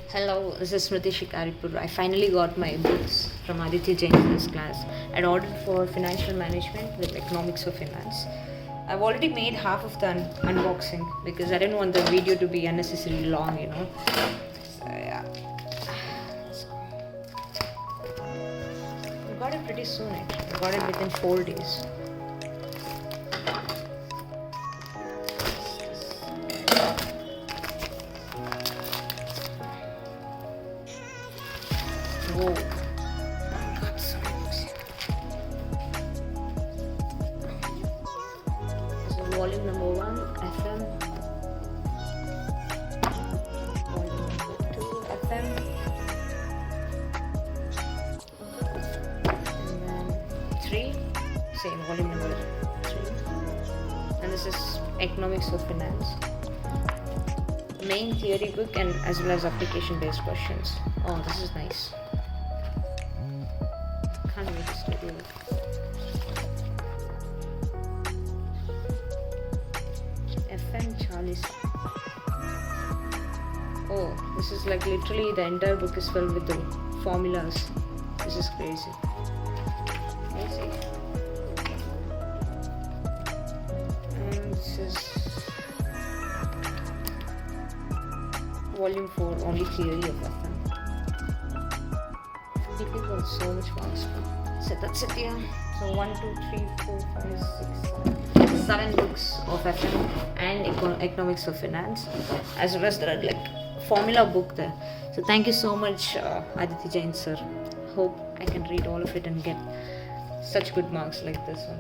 Hello, this is Smriti Shikaripur. I finally got my books from Aditya Jain's class. I'd ordered for financial management with economics of finance. I've already made half of the unboxing because I didn't want the video to be unnecessarily long. So yeah. I got it pretty soon actually. I got it within 4 days. Whoa. Got so many books here. So volume number 1, FM. Volume number 2, FM. And then 3, same volume number 3. And this is Economics of Finance. Main theory book and as well as application based questions. Oh, this is nice. Can't wait to study it. FM Charlie. Oh, this is like literally the entire book is filled with the formulas. This is crazy. Crazy. And this is volume 4, only theory of FM. People got so much marks. So that's it, yeah. So 1, 2, 3, 4, 5, 6, 7 books of FM and economics of finance, as well as there are like formula book there. So thank you so much, Aditya Jain sir. Hope I can read all of it and get such good marks like this one.